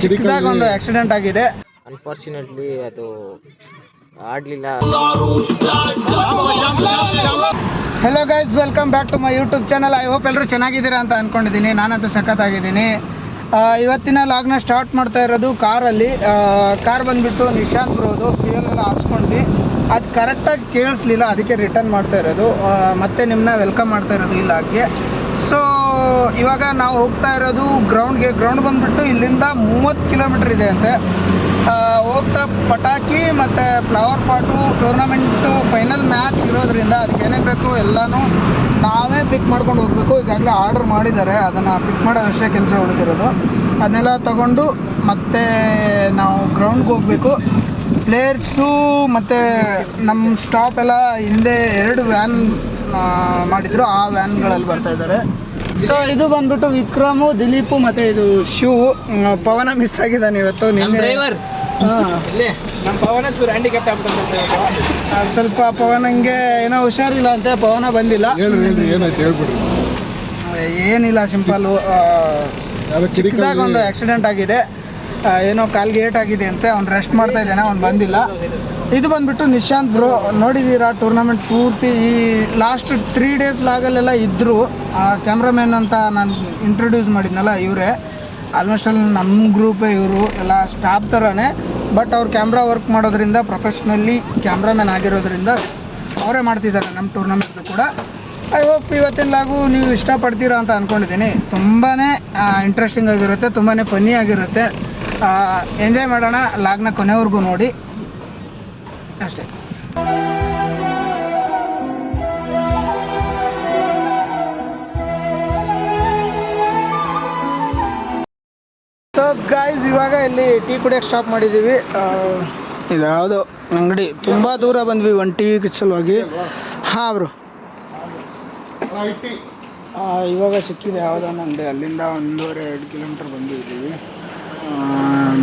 ಚಿಕ್ಕದಾಗ ಒಂದು ಆಕ್ಸಿಡೆಂಟ್ ಆಗಿದೆ. ಅನ್ಫಾರ್ಚುನೇಟ್ಲಿ ಅದು ಆಡಲಿಲ್ಲ. Hello guys, welcome back to my YouTube channel. I hope ಎಲ್ಲರೂ ಚೆನ್ನಾಗಿದ್ದೀರಾ ಅಂತ ಅಂದ್ಕೊಂಡಿದ್ದೀನಿ. ನಾನಂತೂ ಸಖತ್ತಾಗಿದ್ದೀನಿ. ಇವತ್ತಿನ ಲಾಗ್ನ ಸ್ಟಾರ್ಟ್ ಮಾಡ್ತಾ ಇರೋದು ಕಾರಲ್ಲಿ. ಕಾರ್ ಬಂದುಬಿಟ್ಟು ನಿಶಾಂತ್ ಬ್ರೋದು ಫ್ಯೂಯಲ್ ಎಲ್ಲ ಹಾಕ್ಸ್ಕೊಂಡು ಅದು ಕರೆಕ್ಟಾಗಿ ಕೇಳಿಸ್ಲಿಲ್ಲ, ಅದಕ್ಕೆ ರಿಟರ್ನ್ ಮಾಡ್ತಾ ಇರೋದು. ಮತ್ತೆ ನಿಮ್ಮನ್ನ ವೆಲ್ಕಮ್ ಮಾಡ್ತಾ ಇರೋದು ಈ ಲಾಗ್ಗೆ. ಸೊ ಇವಾಗ ನಾವು ಹೋಗ್ತಾ ಇರೋದು ಗ್ರೌಂಡ್ಗೆ. ಗ್ರೌಂಡ್ ಬಂದುಬಿಟ್ಟು ಇಲ್ಲಿಂದ 30 ಕಿಲೋಮೀಟ್ರ್ ಇದೆ ಅಂತೆ. ಹೋಗ್ತಾ ಪಟಾಕಿ ಮತ್ತು ಫ್ಲವರ್ ಪಾಟು ಟೂರ್ನಮೆಂಟು ಫೈನಲ್ ಮ್ಯಾಚ್ ಇರೋದ್ರಿಂದ ಅದಕ್ಕೆ ಏನೇನು ಬೇಕು ಎಲ್ಲನೂ ನಾವೇ ಪಿಕ್ ಮಾಡ್ಕೊಂಡು ಹೋಗಬೇಕು. ಈಗಾಗಲೇ ಆರ್ಡ್ರ್ ಮಾಡಿದ್ದಾರೆ, ಅದನ್ನು ಪಿಕ್ ಮಾಡೋದಷ್ಟೇ ಕೆಲಸ ಉಳಿದಿರೋದು. ಅದನ್ನೆಲ್ಲ ತಗೊಂಡು ಮತ್ತೆ ನಾವು ಗ್ರೌಂಡ್ಗೆ ಹೋಗಬೇಕು. ಪ್ಲೇಯರ್ಸು ಮತ್ತು ನಮ್ಮ ಸ್ಟಾಪ್ ಎಲ್ಲ ಹಿಂದೆ 2 ವ್ಯಾನ್ ಮಾಡಿದ್ರು, ಆ ವ್ಯಾನ್ಗಳಲ್ಲಿ ಬರ್ತಾ ಇದ್ದಾರೆ. ಸೊ ಇದು ಬಂದ್ಬಿಟ್ಟು ವಿಕ್ರಮು, ದಿಲೀಪು ಮತ್ತು ಇದು ಶಿವ್. ಪವನ ಮಿಸ್ ಆಗಿದ್ದಾನೆ ಇವತ್ತು. ನಮ್ಮ ಪವನ ಹ್ಯಾಂಡಿಕ್ಯಾಪ್ ಆಗ್ಬಿಟ್ಟು ಸ್ವಲ್ಪ ಪವನಂಗೆ ಏನೋ ಹುಷಾರಿಲ್ಲ ಅಂತೆ, ಪವನ ಬಂದಿಲ್ಲ. ಏನಿಲ್ಲ, ಸಿಂಪಲ್ಲು ಚಿಕ್ಕದಾಗ ಒಂದು ಆಕ್ಸಿಡೆಂಟ್ ಆಗಿದೆ, ಏನೋ ಕಾಲ್ಗೆ ಏಟಾಗಿದೆ ಅಂತೆ. ಅವ್ನು ರೆಸ್ಟ್ ಮಾಡ್ತಾ ಇದ್ದಾನೆ, ಅವ್ನು ಬಂದಿಲ್ಲ. ಇದು ಬಂದುಬಿಟ್ಟು ನಿಶಾಂತ್ ಬ್ರೋ. ನೋಡಿದ್ದೀರಾ ಟೂರ್ನಮೆಂಟ್ ಪೂರ್ತಿ ಈ ಲಾಸ್ಟ್ 3 ಡೇಸ್ ಲಾಗಲ್ಲೆಲ್ಲ ಇದ್ದರು. ಕ್ಯಾಮ್ರಾಮ್ಯಾನ್ ಅಂತ ನಾನು ಇಂಟ್ರೊಡ್ಯೂಸ್ ಮಾಡಿದ್ನಲ್ಲ, ಇವರೇ ಆಲ್ಮೋಸ್ಟ್ ಅಲ್ಲಿ ನಮ್ಮ ಗ್ರೂಪೇ. ಇವರು ಎಲ್ಲ ಸ್ಟಾಫ್ ಥರನೇ, ಬಟ್ ಅವ್ರು ಕ್ಯಾಮ್ರಾ ವರ್ಕ್ ಮಾಡೋದ್ರಿಂದ ಪ್ರೊಫೆಷ್ನಲಿ ಕ್ಯಾಮ್ರಾಮ್ಯಾನ್ ಆಗಿರೋದ್ರಿಂದ ಅವರೇ ಮಾಡ್ತಿದ್ದಾರೆ ನಮ್ಮ ಟೂರ್ನಮೆಂಟ್ದು ಕೂಡ. ಐ ಹೋಪ್ ಇವತ್ತಿನ ಲಾಗು ನೀವು ಇಷ್ಟಪಡ್ತೀರಾ ಅಂತ ಅಂದ್ಕೊಂಡಿದ್ದೀನಿ. ತುಂಬಾ ಇಂಟ್ರೆಸ್ಟಿಂಗ್ ಆಗಿರುತ್ತೆ, ತುಂಬಾ ಫನ್ನಿ ಆಗಿರುತ್ತೆ. ಎಂಜಾಯ್ ಮಾಡೋಣ. ಲಾಗ್ನ ಕೊನೆವರೆಗೂ ನೋಡಿ ಅಷ್ಟೇ. ಸೊ ಗೈಸ್, ಇವಾಗ ಇಲ್ಲಿ ಟೀ ಕುಡಿಯೋಕ್ಕೆ ಸ್ಟಾಪ್ ಮಾಡಿದ್ದೀವಿ. ಇದು ಯಾವುದೋ ಅಂಗಡಿ, ತುಂಬ ದೂರ ಬಂದ್ವಿ ಒಂದು ಟೀ ಸಲುವಾಗಿ. ಹಾಂ ಬ್ರೋ, ಇವಾಗ ಸಿಕ್ಕಿದೆ ಯಾವುದೋ ಅಂಗಡಿ. ಅಲ್ಲಿಂದ 1.5-2 ಕಿಲೋಮೀಟ್ರ್ ಬಂದಿದ್ದೀವಿ.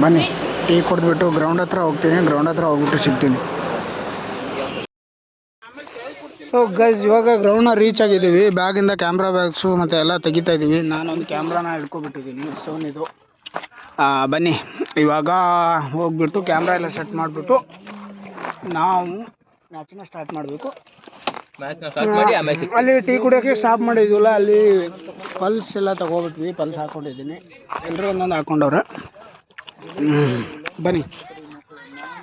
ಬನ್ನಿ, ಟೀ ಕುಡಿದ್ಬಿಟ್ಟು ಗ್ರೌಂಡ್ ಹತ್ರ ಹೋಗ್ತೀನಿ. ಗ್ರೌಂಡ್ ಹತ್ರ ಹೋಗ್ಬಿಟ್ಟು ಸಿಗ್ತೀನಿ. ಸೊ ಗೈಸ್, ಇವಾಗ ಗ್ರೌಂಡ್ನ ರೀಚ್ ಆಗಿದ್ದೀವಿ. ಬ್ಯಾಗಿಂದ ಕ್ಯಾಮ್ರಾ ಬ್ಯಾಗ್ಸು ಮತ್ತು ಎಲ್ಲ ತೆಗಿತಾ ಇದ್ದೀವಿ. ನಾನೊಂದು ಕ್ಯಾಮ್ರಾನ ಹಿಡ್ಕೊಬಿಟ್ಟಿದ್ದೀನಿ, ಸೋನಿದು. ಬನ್ನಿ, ಇವಾಗ ಹೋಗ್ಬಿಟ್ಟು ಕ್ಯಾಮ್ರಾ ಎಲ್ಲ ಸೆಟ್ ಮಾಡಿಬಿಟ್ಟು ನಾವು ಮ್ಯಾಚನ್ನ ಸ್ಟಾರ್ಟ್ ಮಾಡಬೇಕು. ಅಲ್ಲಿ ಟೀ ಕುಡಿಯೋಕ್ಕೆ ಸ್ಟಾಪ್ ಮಾಡಿದ್ವಲ್ಲ, ಅಲ್ಲಿ ಪಲ್ಸ್ ಎಲ್ಲ ತೊಗೊಬಿಟ್ವಿ. ಪಲ್ಸ್ ಹಾಕ್ಕೊಂಡಿದ್ದೀನಿ, ಎಲ್ಲರೂ ಒಂದೊಂದು ಹಾಕ್ಕೊಂಡವ್ರೆ. ಬನ್ನಿ,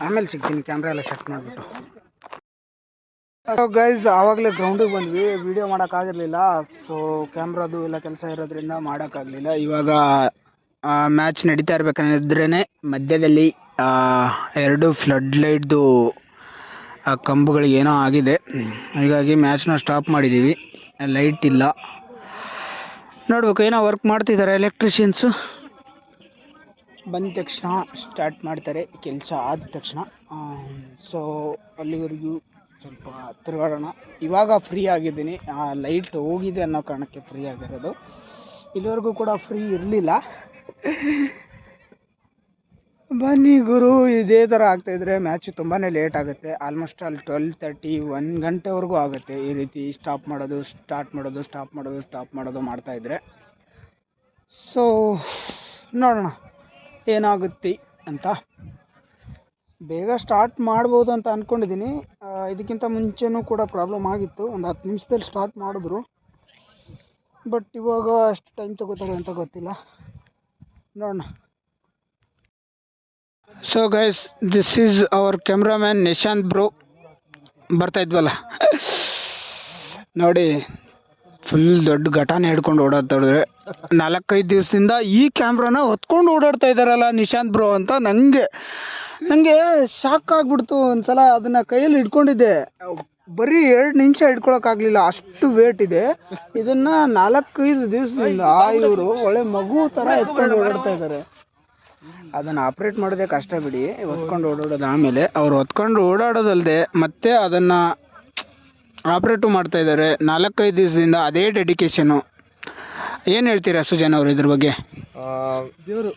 ಆಮೇಲೆ ಸಿಗ್ತೀನಿ ಕ್ಯಾಮ್ರಾ ಎಲ್ಲ ಸೆಟ್ ಮಾಡಿಬಿಟ್ಟು. ಗೈಸ್, ಆವಾಗಲೇ ಗ್ರೌಂಡಿಗೆ ಬಂದ್ವಿ. ವಿಡಿಯೋ ಮಾಡೋಕ್ಕಾಗಿರಲಿಲ್ಲ. ಸೊ ಕ್ಯಾಮ್ರಾದು ಎಲ್ಲ ಕೆಲಸ ಇರೋದ್ರಿಂದ ಮಾಡೋಕ್ಕಾಗಲಿಲ್ಲ. ಇವಾಗ ಮ್ಯಾಚ್ ನಡೀತಾ ಇರಬೇಕಂದ್ರೇ ಮಧ್ಯದಲ್ಲಿ 2 ಫ್ಲಡ್ ಲೈಟ್ದು ಕಂಬಗಳಿಗೆ ಏನೋ ಆಗಿದೆ. ಹೀಗಾಗಿ ಮ್ಯಾಚ್ನ ಸ್ಟಾಪ್ ಮಾಡಿದ್ದೀವಿ. ಲೈಟ್ ಇಲ್ಲ, ನೋಡ್ಬೇಕು. ಏನೋ ವರ್ಕ್ ಮಾಡ್ತಿದ್ದಾರೆ ಎಲೆಕ್ಟ್ರಿಷಿಯನ್ಸು. ಬಂದ ತಕ್ಷಣ ಸ್ಟಾರ್ಟ್ ಮಾಡ್ತಾರೆ ಕೆಲಸ ಆದ ತಕ್ಷಣ. ಸೊ ಅಲ್ಲಿವರೆಗೂ ಸ್ವಲ್ಪ ತಿರುಗಾಡೋಣ. ಇವಾಗ ಫ್ರೀ ಆಗಿದ್ದೀನಿ, ಲೈಟ್ ಹೋಗಿದೆ ಅನ್ನೋ ಕಾರಣಕ್ಕೆ ಫ್ರೀ ಆಗಿರೋದು. ಇಲ್ಲಿವರೆಗೂ ಕೂಡ ಫ್ರೀ ಇರಲಿಲ್ಲ. ಬನ್ನಿ ಗುರು, ಇದೇ ಥರ ಆಗ್ತಾಯಿದ್ರೆ ಮ್ಯಾಚ್ ತುಂಬಾ ಲೇಟ್ ಆಗುತ್ತೆ. ಆಲ್ಮೋಸ್ಟ್ ಅಲ್ಲಿ 12:30 1 ಗಂಟೆವರೆಗೂ ಆಗುತ್ತೆ. ಈ ರೀತಿ ಸ್ಟಾಪ್ ಮಾಡೋದು, ಸ್ಟಾರ್ಟ್ ಮಾಡೋದು, ಸ್ಟಾಪ್ ಮಾಡೋದು, ಸ್ಟಾಪ್ ಮಾಡೋದು ಮಾಡ್ತಾಯಿದ್ರೆ. ಸೊ ನೋಡೋಣ ಏನಾಗುತ್ತೆ ಅಂತ. ಬೇಗ ಸ್ಟಾರ್ಟ್ ಮಾಡ್ಬೋದು ಅಂತ ಅಂದ್ಕೊಂಡಿದ್ದೀನಿ. ಇದಕ್ಕಿಂತ ಮುಂಚೆನೂ ಕೂಡ ಪ್ರಾಬ್ಲಮ್ ಆಗಿತ್ತು. ಒಂದು 10 ನಿಮಿಷದಲ್ಲಿ ಸ್ಟಾರ್ಟ್ ಮಾಡಿದ್ರು, ಬಟ್ ಇವಾಗ ಅಷ್ಟು ಟೈಮ್ ತಗೋತಾರೆ ಅಂತ ಗೊತ್ತಿಲ್ಲ. ನೋಡೋಣ. So guys, this is our cameraman Nishant bro. ಬರ್ತಾಯಿದ್ವಲ್ಲ ನೋಡಿ, ಫುಲ್ ದೊಡ್ಡ ಘಟನೆ ಹಿಡ್ಕೊಂಡು ಓಡಾಡ್ತಾಯಿದ್ರೆ. 4-5 ದಿವಸದಿಂದ ಈ ಕ್ಯಾಮ್ರಾನ ಹೊತ್ಕೊಂಡು ಓಡಾಡ್ತಾ ಇದ್ದಾರಲ್ಲ ನಿಶಾಂತ್ ಬ್ರೋ ಅಂತ ನನಗೆ ಶಾಕ್ ಆಗಿಬಿಡ್ತು. ಒಂದು ಸಲ ಅದನ್ನು ಕೈಯಲ್ಲಿ ಹಿಡ್ಕೊಂಡಿದ್ದೆ, ಬರೀ 2 ನಿಮಿಷ ಹಿಡ್ಕೊಳಕ್ಕಾಗಲಿಲ್ಲ, ಅಷ್ಟು ವೇಟ್ ಇದೆ. ಇದನ್ನು 4-5 ದಿವಸದಿಂದ ಇವರು ಒಳ್ಳೆ ಮಗು ಥರ ಎತ್ಕೊಂಡು ಓಡಾಡ್ತಾ ಇದ್ದಾರೆ. ಅದನ್ನು ಆಪ್ರೇಟ್ ಮಾಡೋದೇ ಕಷ್ಟ ಬಿಡಿ, ಹೊತ್ಕೊಂಡು ಓಡಾಡೋದು. ಆಮೇಲೆ ಅವ್ರು ಹೊತ್ಕೊಂಡು ಓಡಾಡೋದಲ್ಲದೆ ಮತ್ತೆ ಅದನ್ನು ಆಪ್ರೇಟು ಮಾಡ್ತಾಯಿದ್ದಾರೆ 4-5 ದಿವಸದಿಂದ. ಅದೇ ಡೆಡಿಕೇಶನು. ಏನು ಹೇಳ್ತೀರಾ ಸುಜನ್ ಅವರು ಇದ್ರ ಬಗ್ಗೆ? ದೇವರು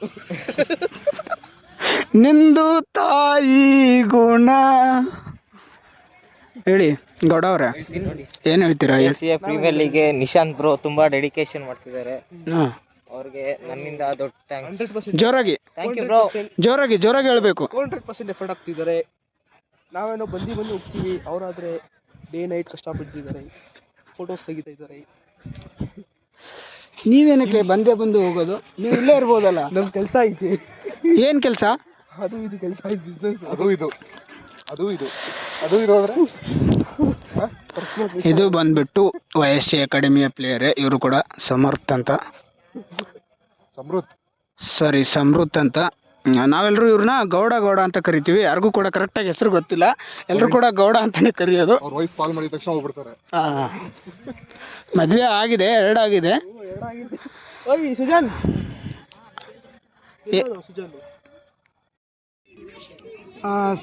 ನಿಂದು ತಾಯಿ ಗುಣ ಹೇಳಿ ಗೌಡ ಅವರೇ, ಏನು ಹೇಳ್ತೀರಾ? ಪ್ರೀಮಿಯರ್ ಲೀಗ್ಗೆ ನಿಶಾಂತ್ ಬ್ರೋ ತುಂಬ ಡೆಡಿಕೇಶನ್ ಮಾಡ್ತಿದ್ದಾರೆ. ಅವ್ರಿಗೆ ನನ್ನಿಂದ ದೊಡ್ಡ ಥ್ಯಾಂಕ್ಸ್. 100% ಜೋರಾಗಿ ಥ್ಯಾಂಕ್ ಯು ಬ್ರೋ. ಜೋರಾಗಿ ಹೇಳ್ಬೇಕು. 200% ಎಫರ್ಟ್ ಹಾಕ್ತಿದ್ದಾರೆ. ನಾವೇನೋ ಬಂದು ಹೋಗ್ತೀವಿ, ಅವರಾದ್ರೆ ಡೇ ನೈಟ್ ಕಷ್ಟಪಡ್ತಿದ್ದಾರೆ, ಫೋಟೋಸ್ ತೆಗಿತಾ ಇದ್ದಾರೆ. ನೀವೇನಕ್ಕೆ ಬಂದು ಹೋಗೋದು? ನೀವು ಇಲ್ಲೇ ಇರ್ಬೋದಲ್ಲ. ನಮ್ಮ ಕೆಲಸ ಐತಿ. ಏನು ಕೆಲಸ? ಅದು ಇದು ಕೆಲಸ ಐತಿ, ಬಿಸ್ನೆಸ್. ಅದು ಇದು ಅಂದ್ರೆ ಇದು ಬಂದ್ಬಿಟ್ಟು YSC ಅಕಾಡೆಮಿಯ ಪ್ಲೇಯರೇ. ಇವರು ಕೂಡ ಸಮರ್ಥ್ ಅಂತ, ಸಮೃದ್ಧ್ ಅಂತ. ನಾವೆಲ್ಲರೂ ಇವ್ರನ್ನ ಗೌಡ ಅಂತ ಕರಿತೀವಿ. ಯಾರಿಗೂ ಕೂಡ ಕರೆಕ್ಟಾಗಿ ಹೆಸರು ಗೊತ್ತಿಲ್ಲ, ಎಲ್ಲರೂ ಕೂಡ ಗೌಡ ಅಂತಾನೆ ಕರೆಯೋದು. ಅವ್ರ ವೈಫ್ ಕಾಲ್ ಮಾಡಿದ ತಕ್ಷಣ ಹೋಗ್ಬಿಡ್ತಾರೆ. ಮದುವೆ ಆಗಿದೆ, 2 ಆಗಿದೆ. ಓಯ್ ಸುಜಾನ್,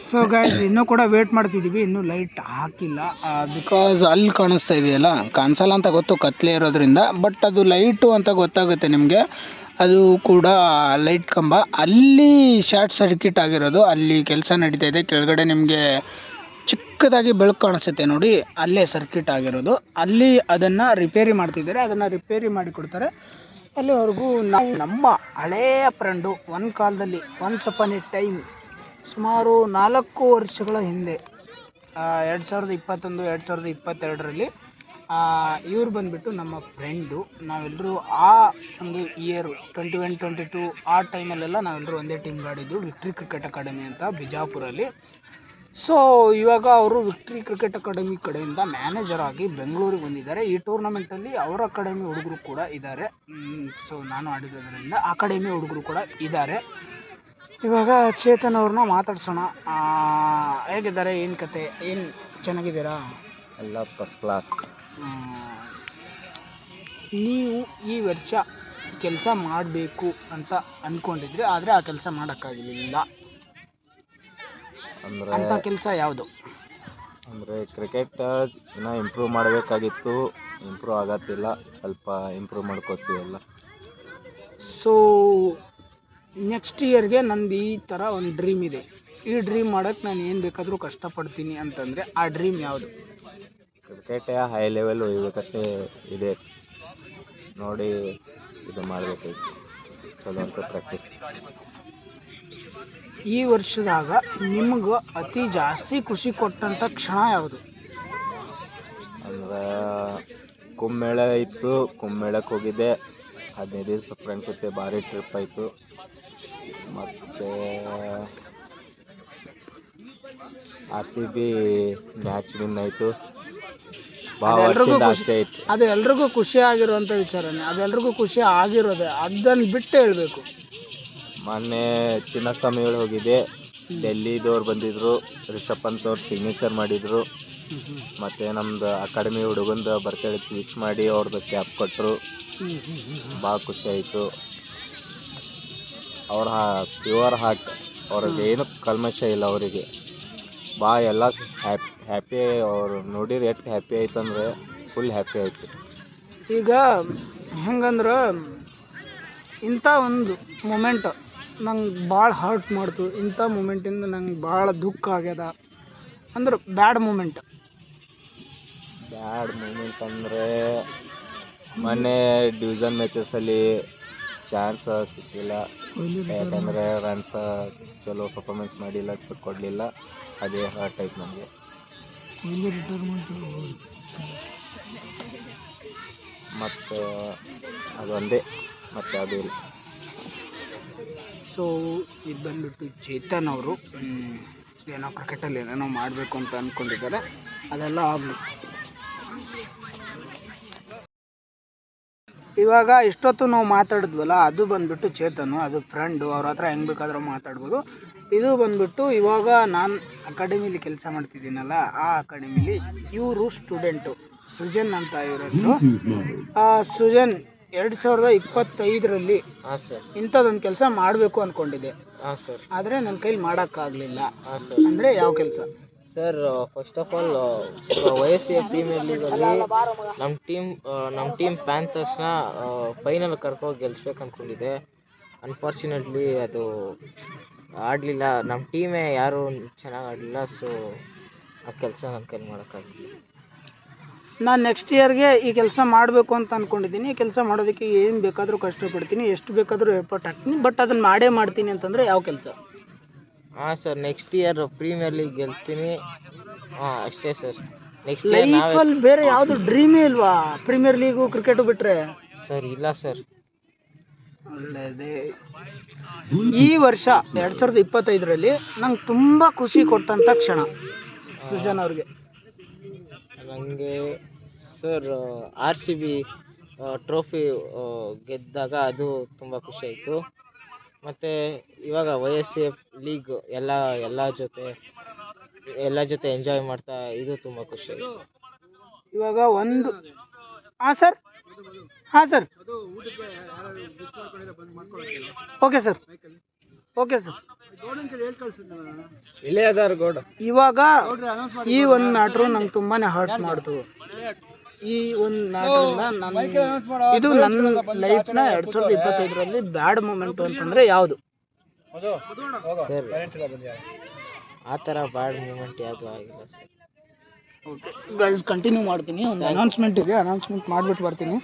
ಸೊ ಗೈಸ್, ಇನ್ನೂ ಕೂಡ ವೇಟ್ ಮಾಡ್ತಿದ್ದೀವಿ. ಇನ್ನೂ ಲೈಟ್ ಹಾಕಿಲ್ಲ, ಬಿಕಾಸ್ ಅಲ್ಲಿ ಕಾಣಿಸ್ತಾ ಇದೆಯಲ್ಲ, ಕಾಣಿಸಲ್ಲ ಅಂತ ಗೊತ್ತು ಕತ್ಲೆ ಇರೋದ್ರಿಂದ. ಬಟ್ ಅದು ಲೈಟು ಅಂತ ಗೊತ್ತಾಗುತ್ತೆ ನಿಮಗೆ. ಅದು ಕೂಡ ಲೈಟ್ ಕಂಬ, ಅಲ್ಲಿ ಶಾರ್ಟ್ ಸರ್ಕ್ಯೂಟ್ ಆಗಿರೋದು. ಅಲ್ಲಿ ಕೆಲಸ ನಡೀತಾ ಇದೆ. ಕೆಳಗಡೆ ನಿಮಗೆ ಚಿಕ್ಕದಾಗಿ ಬೆಳಕು ಕಾಣಿಸುತ್ತೆ ನೋಡಿ, ಅಲ್ಲೇ ಸರ್ಕ್ಯೂಟ್ ಆಗಿರೋದು. ಅಲ್ಲಿ ಅದನ್ನು ರಿಪೇರಿ ಮಾಡ್ತಿದ್ದಾರೆ, ಅದನ್ನು ರಿಪೇರಿ ಮಾಡಿಕೊಡ್ತಾರೆ. ಅಲ್ಲಿವರೆಗೂ ನಾವು ನಮ್ಮ ಹಳೆಯ ಫ್ರೆಂಡು ಒಂದು ಕಾಲದಲ್ಲಿ, ಒನ್ಸ್ ಅಪಾನ್ ಎ ಟೈಮ್, ಸುಮಾರು 4 ವರ್ಷಗಳ ಹಿಂದೆ, 2021 2022ರಲ್ಲಿ ಇವ್ರು ಬಂದುಬಿಟ್ಟು ನಮ್ಮ ಫ್ರೆಂಡು. ನಾವೆಲ್ಲರೂ ಆ ಒಂದು ಇಯರ್ 21-22 ಆ ಟೈಮಲ್ಲೆಲ್ಲ ನಾವೆಲ್ಲರೂ ಒಂದೇ ಟೀಮ್ ಆಡಿದ್ದು, ವಿಕ್ಟ್ರಿ ಕ್ರಿಕೆಟ್ ಅಕಾಡೆಮಿ ಅಂತ ಬಿಜಾಪುರಲ್ಲಿ. ಸೊ ಇವಾಗ ಅವರು ವಿಕ್ಟ್ರಿ ಕ್ರಿಕೆಟ್ ಅಕಾಡೆಮಿ ಕಡೆಯಿಂದ ಮ್ಯಾನೇಜರ್ ಆಗಿ ಬೆಂಗಳೂರಿಗೆ ಬಂದಿದ್ದಾರೆ. ಈ ಟೂರ್ನಮೆಂಟಲ್ಲಿ ಅವರ ಅಕಾಡೆಮಿ ಹುಡುಗರು ಕೂಡ ಇದ್ದಾರೆ. ಸೊ ನಾನು ಆಡಿರೋದ್ರಿಂದ ಅಕಾಡೆಮಿ ಹುಡುಗರು ಕೂಡ ಇದ್ದಾರೆ. ಇವಾಗ ಚೇತನ್ ಅವ್ರನ್ನ ಮಾತಾಡ್ಸೋಣ. ಹೇಗಿದ್ದಾರೆ, ಏನು ಕತೆ, ಏನು ಚೆನ್ನಾಗಿದ್ದೀರಾ? ಎಲ್ಲ ಫಸ್ಟ್ ಕ್ಲಾಸ್. ನೀವು ಈ ವರ್ಷ ಕೆಲಸ ಮಾಡಬೇಕು ಅಂತ ಅಂದ್ಕೊಂಡಿದ್ರಿ, ಆದರೆ ಆ ಕೆಲಸ ಮಾಡೋಕ್ಕಾಗಲಿಲ್ಲ ಅಂದರೆ ಅಂಥ ಕೆಲಸ ಯಾವುದು? ಅಂದರೆ ಕ್ರಿಕೆಟ್ ಇನ್ನೂ ಇಂಪ್ರೂವ್ ಮಾಡಬೇಕಾಗಿತ್ತು, ಇಂಪ್ರೂವ್ ಆಗತ್ತಿಲ್ಲ. ಸ್ವಲ್ಪ ಇಂಪ್ರೂವ್ ಮಾಡ್ಕೋತೀವಲ್ಲ. ಸೊ ನೆಕ್ಸ್ಟ್ ಇಯರ್ಗೆ ನಂದು ಈ ಥರ ಒಂದು ಡ್ರೀಮ್ ಇದೆ. ಈ ಡ್ರೀಮ್ ಮಾಡೋಕ್ಕೆ ನಾನು ಏನು ಬೇಕಾದರೂ ಕಷ್ಟಪಡ್ತೀನಿ ಅಂತಂದರೆ ಆ ಡ್ರೀಮ್ ಯಾವುದು? ಕ್ರಿಕೆಟ್ ಹೈ ಲೆವೆಲ್ ಒಯ್ಬೇಕಂತ ಇದೆ. ನೋಡಿ ಇದು ಮಾಡಬೇಕಾಯ್ತು, ಚಲೋ ಅಂತ ಪ್ರಾಕ್ಟೀಸ್. ಈ ವರ್ಷದಾಗ ನಿಮ್ಗೆ ಅತಿ ಜಾಸ್ತಿ ಖುಷಿ ಕೊಟ್ಟಂಥ ಕ್ಷಣ ಯಾವುದು? ಅಂದ್ರೆ ಕುಂಭಮೇಳ ಇತ್ತು, ಕುಂಭಮೇಳಕ್ಕೆ ಹೋಗಿದ್ದೆ. 15 ದಿವಸ ಫ್ರೆಂಡ್ಸ್ ಜೊತೆ ಭಾರಿ ಟ್ರಿಪ್ ಆಯಿತು. ಮತ್ತು RCB ಮ್ಯಾಚ್ ವಿನ್ ಆಯಿತು. ಭಾಳ ವರ್ಷದ ಆಸೆ ಆಯಿತು. ಅದು ಎಲ್ರಿಗೂ ಖುಷಿ ಆಗಿರುವಂಥ ವಿಚಾರನೇ, ಅದೆಲ್ರಿಗೂ ಖುಷಿ ಆಗಿರೋದೆ. ಅದನ್ನು ಬಿಟ್ಟು ಹೇಳಬೇಕು. ಮೊನ್ನೆ ಚಿನ್ನಸ್ವಾಮಿ ಹೋಗಿದ್ದೆ, ಡೆಲ್ಲಿದವ್ರು ಬಂದಿದ್ದರು, ರಿಷಬ್ ಪಂತ್ ಅವ್ರು ಸಿಗ್ನೇಚರ್ ಮಾಡಿದರು. ಮತ್ತು ನಮ್ಮದು ಅಕಾಡೆಮಿ ಹುಡುಗಂದು ಬರ್ತಡೇ ವಿಶ್ ಮಾಡಿ ಅವ್ರದ್ದು ಕ್ಯಾಪ್ ಕೊಟ್ಟರು. ಭಾಳ ಖುಷಿ ಆಯಿತು. ಅವ್ರ ಪ್ಯೂರ್ ಹಾರ್ಟ್, ಅವ್ರಿಗೆ ಏನು ಕಲ್ಮಶ ಇಲ್ಲ. ಅವರಿಗೆ ಭಾಳ ಎಲ್ಲ ಹ್ಯಾಪಿ. ಅವ್ರು ನೋಡಿರಿ ಎಷ್ಟು ಹ್ಯಾಪಿ ಆಯ್ತು ಅಂದರೆ ಫುಲ್ ಹ್ಯಾಪಿ ಆಯಿತು. ಈಗ ಹೆಂಗಂದ್ರೆ ಇಂಥ ಒಂದು ಮೂಮೆಂಟ್ ನಂಗೆ ಭಾಳ ಹರ್ಟ್ ಮಾಡ್ತು. ಇಂಥ ಮೂಮೆಂಟಿಂದ ನಂಗೆ ಭಾಳ ದುಃಖ ಆಗ್ಯದ ಅಂದ್ರೆ ಬ್ಯಾಡ್ ಮೂಮೆಂಟ್ ಅಂದರೆ ಮೊನ್ನೆ ಡಿವಿಷನ್ ಮ್ಯಾಚಸಲ್ಲಿ ಚಾನ್ಸ್ ಸಿಕ್ಕಿಲ್ಲ. ಯಾಕಂದರೆ ರನ್ಸ್ ಚಲೋ ಪರ್ಫಾರ್ಮೆನ್ಸ್ ಮಾಡಿಲ್ಲ, ಕೊಡಲಿಲ್ಲ. ಅದೇ ಹರ್ಟ್ ಆಯ್ತು ನನಗೆ. ಮತ್ತು ಅದೊಂದೇ, ಮತ್ತು ಯಾವುದೂ ಇಲ್ಲ. ಸೊ ಇದು ಬಂದುಬಿಟ್ಟು ಚೇತನ್ ಅವರು ಏನೋ ಕ್ರಿಕೆಟಲ್ಲಿ ಏನೇನೋ ಮಾಡಬೇಕು ಅಂತ ಅಂದ್ಕೊಂಡಿದ್ದಾರೆ. ಅದೆಲ್ಲ ಆಗ್ಬೇಕು. ಇವಾಗ ಇಷ್ಟೊತ್ತು ನಾವು ಮಾತಾಡಿದ್ವಲ್ಲ, ಅದು ಬಂದುಬಿಟ್ಟು ಚೇತನು, ಅದು ಫ್ರೆಂಡು. ಅವ್ರ ಹತ್ರ ಹೆಂಗೆ ಬೇಕಾದ್ರೂ ಮಾತಾಡ್ಬೋದು. ಇದು ಬಂದುಬಿಟ್ಟು ಇವಾಗ ನಾನು ಅಕಾಡೆಮಿಲಿ ಕೆಲಸ ಮಾಡ್ತಿದ್ದೀನಲ್ಲ, ಆ ಅಕಾಡೆಮಿಲಿ ಇವರು ಸ್ಟೂಡೆಂಟು ಸೃಜನ್ ಅಂತ ಇವ್ರ ಹೆಸರು. ಸೃಜನ್ 2025ರಲ್ಲಿ ಹಾಂ ಸರ್ ಇಂಥದ್ದೊಂದು ಕೆಲಸ ಮಾಡಬೇಕು ಅಂದ್ಕೊಂಡಿದ್ದೆ. ಹಾಂ ಸರ್. ಆದರೆ ನನ್ನ ಕೈಲಿ ಮಾಡೋಕ್ಕಾಗಲಿಲ್ಲ. ಹಾಂ ಸರ್. ಅಂದರೆ ಯಾವ ಕೆಲಸ? Sir first of all YSC premier ಲೀಗಲ್ಲಿ ನಮ್ಮ ಟೀಮ್ ಪ್ಯಾಂಥರ್ಸ್ನ ಫೈನಲ್ ಕರ್ಕೊಂಡು ಗೆಲ್ಲಿಸ್ಬೇಕು ಅಂದ್ಕೊಂಡಿದ್ದೆ. ಅನ್ಫಾರ್ಚುನೇಟ್ಲಿ ಅದು ಆಡಲಿಲ್ಲ. ನಮ್ಮ ಟೀಮೇ ಯಾರೂ ಚೆನ್ನಾಗಿ ಆಡಲಿಲ್ಲ. ಸೊ ಆ ಕೆಲಸ ನನ್ನ ಕೈಲಿ ಮಾಡೋಕ್ಕಾಗಲಿಲ್ಲ. ನಾನು ನೆಕ್ಸ್ಟ್ ಇಯರ್ಗೆ ಈ ಕೆಲಸ ಮಾಡಬೇಕು ಅಂತ ಅಂದ್ಕೊಂಡಿದ್ದೀನಿ. ಈ ಕೆಲಸ ಮಾಡೋದಕ್ಕೆ ಏನು ಬೇಕಾದರೂ ಕಷ್ಟಪಡ್ತೀನಿ, ಎಷ್ಟು ಬೇಕಾದರೂ ಎಫರ್ಟ್ ಹಾಕ್ತೀನಿ, ಬಟ್ ಅದನ್ನು ಮಾಡೇ ಮಾಡ್ತೀನಿ ಅಂತಂದರೆ ಯಾವ ಕೆಲಸ? ಹಾಂ sir, next year premier league ಗೆಲ್ತೀನಿ. ಹಾಂ ಅಷ್ಟೇ ಸರ್. ನೆಕ್ಸ್ಟ್ ಲೈಫಲ್ಲಿ ಬೇರೆ ಯಾವುದು ಡ್ರೀಮೇ ಇಲ್ವಾ? ಪ್ರೀಮಿಯರ್ ಲೀಗು ಕ್ರಿಕೆಟು ಬಿಟ್ಟರೆ? ಸರ್ ಇಲ್ಲ ಸರ್. ಒಳ್ಳೆಯದೇ. ಈ ವರ್ಷ 2025ರಲ್ಲಿ ನಂಗೆ ತುಂಬ ಖುಷಿ ಕೊಟ್ಟಂಥ ಕ್ಷಣ ಸೃಜನ್ ಅವ್ರಿಗೆ. ನನಗೆ ಸರ್ RCB ಟ್ರೋಫಿ ಗೆದ್ದಾಗ ಅದು ತುಂಬ ಖುಷಿ ಆಯಿತು. ಮತ್ತು ಇವಾಗ YSF ಲೀಗ್ ಎಲ್ಲ ಜೊತೆ ಎಂಜಾಯ್ ಮಾಡ್ತಾ ಇದು ತುಂಬ ಖುಷಿ ಆಯಿತು. ಇವಾಗ ಒಂದು ಹಾಂ ಸರ್ ಓಕೆ ಸರ್. ಇಲ್ಲೇ ಅದಾರ ಗೌಡ. ಇವಾಗ ಈ ಒಂದು ಮ್ಯಾಟ್ರು ನಂಗೆ ತುಂಬಾ ಹರ್ಟ್ ಮಾಡ್ತು. ಈ ಒಂದು ಮ್ಯಾಟ್ರಿಂದ ಇದು ನನ್ನ ಲೈಫ್ನ 2025ರಲ್ಲಿ ಬ್ಯಾಡ್ ಮೂಮೆಂಟು ಅಂತಂದರೆ ಯಾವುದು? ಸರ್ ಆ ಥರ ಬ್ಯಾಡ್ ಮೂಮೆಂಟ್ ಯಾವುದು ಆಗಿಲ್ಲ ಸರ್. ಓಕೆ ಗೈಸ್, ಕಂಟಿನ್ಯೂ ಮಾಡ್ತೀನಿ. ಒಂದು ಅನೌನ್ಸ್ಮೆಂಟ್ ಇದೆ, ಅನೌನ್ಸ್ಮೆಂಟ್ ಮಾಡಿಬಿಟ್ಟು ಬರ್ತೀನಿ.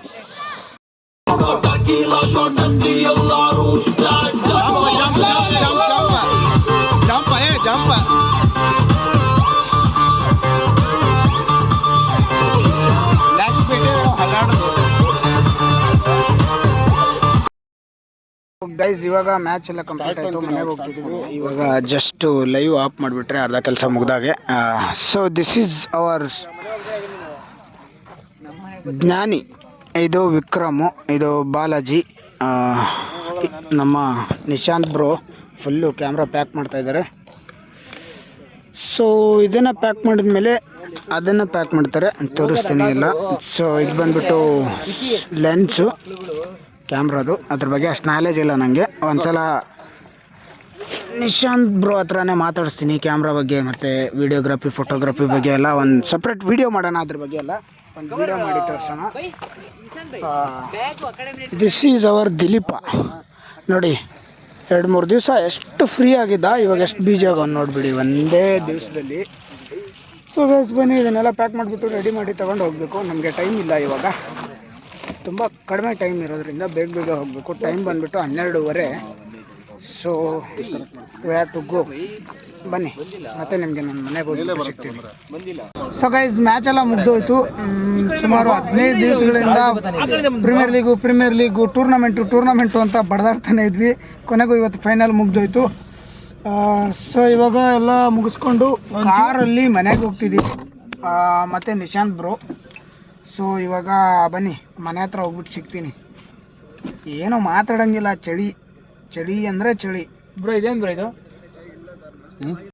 ಗೈಸ್, ಇವಾಗ ಮ್ಯಾಚ್ ಎಲ್ಲ ಕಂಪ್ಲೀಟ್ ಆಯಿತು, ಮನೆಗೆ ಹೋಗ್ತಿದ್ದೀವಿ. ಇವಾಗ ಜಸ್ಟ್ ಲೈವ್ ಆಫ್ ಮಾಡಿಬಿಟ್ರೆ ಅರ್ಧ ಕೆಲಸ ಮುಗ್ದಾಗೆ. ಸೊ ದಿಸ್ ಈಸ್ ಅವರ್ ಜ್ಞಾನಿ, ಇದು ವಿಕ್ರಮು, ಇದು ಬಾಲಾಜಿ, ನಮ್ಮ Nishant bro full camera pack ಮಾಡ್ತಾಯಿದ್ದಾರೆ. ಸೊ ಇದನ್ನು ಪ್ಯಾಕ್ ಮಾಡಿದ್ಮೇಲೆ ಅದನ್ನು ಪ್ಯಾಕ್ ಮಾಡ್ತಾರೆ, ತೋರಿಸ್ತೀನಿ ಎಲ್ಲ. ಸೊ ಇದು ಬಂದ್ಬಿಟ್ಟು ಲೆನ್ಸು ಕ್ಯಾಮ್ರಾದು, ಅದ್ರ ಬಗ್ಗೆ ಅಷ್ಟು ನಾಲೆಜ್ ಇಲ್ಲ ನನಗೆ. ಒಂದ್ಸಲ ನಿಶಾಂತ್ ಬ್ರೋ ಹತ್ರನೇ ಮಾತಾಡಿಸ್ತೀನಿ ಕ್ಯಾಮ್ರಾ ಬಗ್ಗೆ ಮತ್ತು ವಿಡಿಯೋಗ್ರಫಿ ಫೋಟೋಗ್ರಫಿ ಬಗ್ಗೆ ಎಲ್ಲ. ಒಂದು ಸಪ್ರೇಟ್ ವಿಡಿಯೋ ಮಾಡೋಣ, ಅದ್ರ ಬಗ್ಗೆ ಎಲ್ಲ ಒಂದು ವಿಡಿಯೋ ಮಾಡಿ ತೋರಿಸೋಣ. This is hour Dilip. ನೋಡಿ 2-3 ದಿವಸ ಎಷ್ಟು ಫ್ರೀ ಆಗಿದ್ದ, ಇವಾಗ ಎಷ್ಟು ಬೀಜ ಆಗೋನು ನೋಡಿಬಿಡಿ ಒಂದೇ ದಿವಸದಲ್ಲಿ. ಸೊ ಗೈಸ್ ಬನ್ನಿ, ಇದನ್ನೆಲ್ಲ ಪ್ಯಾಕ್ ಮಾಡಿಬಿಟ್ಟು ರೆಡಿ ಮಾಡಿ ತೊಗೊಂಡು ಹೋಗಬೇಕು. ನಮಗೆ ಟೈಮ್ ಇಲ್ಲ ಇವಾಗ, ತುಂಬ ಕಡಿಮೆ ಟೈಮ್ ಇರೋದ್ರಿಂದ ಬೇಗ ಹೋಗಬೇಕು. ಟೈಮ್ ಬಂದುಬಿಟ್ಟು 12:15. So we have to go. ಬನ್ನಿ ಮತ್ತೆ ನಿಮಗೆ ನನ್ನ ಮನೆಗೆ ಹೋಗಿ ಸಿಗ್ತೀನಿ. ಸೊ ಗೈಸ್, ಮ್ಯಾಚ್ ಎಲ್ಲ ಮುಗ್ದೋಯ್ತು. ಸುಮಾರು 15 ದಿವಸಗಳಿಂದ ಪ್ರೀಮಿಯರ್ ಲೀಗು ಟೂರ್ನಮೆಂಟು ಅಂತ ಬಡ್ದಾಡ್ತಾನೆ ಇದ್ವಿ. ಕೊನೆಗೂ ಇವತ್ತು ಫೈನಲ್ ಮುಗ್ದೋಯ್ತು. ಸೊ ಇವಾಗ ಎಲ್ಲ ಮುಗಿಸ್ಕೊಂಡು ಕಾರಲ್ಲಿ ಮನೆಗೆ ಹೋಗ್ತಿದ್ದೀವಿ, ಮತ್ತು ನಿಶಾಂತ್ ಬ್ರೋ. ಸೊ ಇವಾಗ ಬನ್ನಿ ಮನೆ ಹತ್ರ ಹೋಗ್ಬಿಟ್ಟು ಸಿಗ್ತೀನಿ. ಏನೋ ಮಾತಾಡೋಂಗಿಲ್ಲ, ಚಳಿ ಅಂದರೆ ಚಳಿ. ಬ್ರೋ ಇದೇನು ಬ್ರೋ ಇದು?